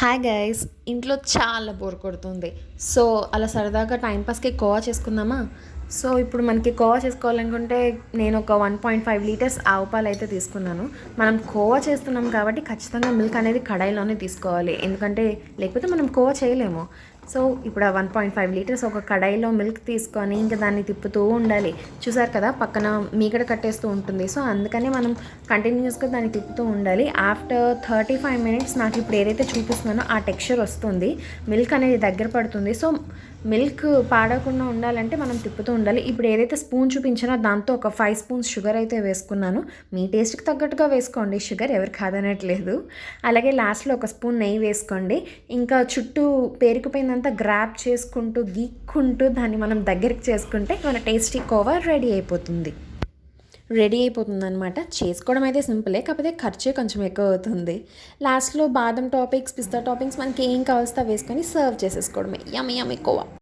Hi guys, ఇంట్లో చాలా bore కొడుతుంది. సో అలా సరదాగా టైంపాస్కి కోవా చేసుకుందామా? సో ఇప్పుడు మనకి కోవా చేసుకోవాలనుకుంటే నేను ఒక 1.5 లీటర్స్ ఆవు పాలు అయితే తీసుకున్నాను. మనం కోవా చేస్తున్నాం కాబట్టి ఖచ్చితంగా మిల్క్ అనేది కడాయిలోనే తీసుకోవాలి, ఎందుకంటే లేకపోతే మనం కోవా చేయలేము. సో ఇప్పుడు ఆ 1.5 లీటర్స్ ఒక కడాయిలో మిల్క్ తీసుకొని ఇంకా దాన్ని తిప్పుతూ ఉండాలి. చూసారు కదా, పక్కన మీగడ కట్టేస్తూ ఉంటుంది. సో అందుకని మనం కంటిన్యూస్గా దాన్ని తిప్పుతూ ఉండాలి. ఆఫ్టర్ 35 మినిట్స్ నాకు ఇప్పుడు ఏదైతే చూపిస్తున్నానో ఆ టెక్స్చర్ వస్తుంది, మిల్క్ అనేది దగ్గర పడుతుంది. సో మిల్క్ పాడకుండా ఉండాలంటే మనం తిప్పుతూ ఉండాలి. ఇప్పుడు ఏదైతే స్పూన్ చూపించానో దాంతో ఒక 5 స్పూన్స్ షుగర్ అయితే వేసుకున్నాను. మీ టేస్ట్కి తగ్గట్టుగా వేసుకోండి, షుగర్ ఎవరు కాదనట్లేదు. అలాగే లాస్ట్లో ఒక స్పూన్ నెయ్యి వేసుకోండి. ఇంకా చుట్టూ పేరుకుపోయిందంతా గ్రాప్ చేసుకుంటూ గీక్కుంటూ దాన్ని మనం దగ్గరికి చేసుకుంటే మన టేస్టీ కోవా రెడీ అయిపోతుంది అనమాట. చేసుకోవడం అయితే సింపులే, కాకపోతే ఖర్చే కొంచెం ఎక్కువ అవుతుంది. లాస్ట్లో బాదం టాపిక్స్, పిస్తా టాపింగ్స్ మనకి ఏం కావస్తా వేసుకొని సర్వ్ చేసేసుకోవడమే. యమ్మీ యమ్మీ కోవా.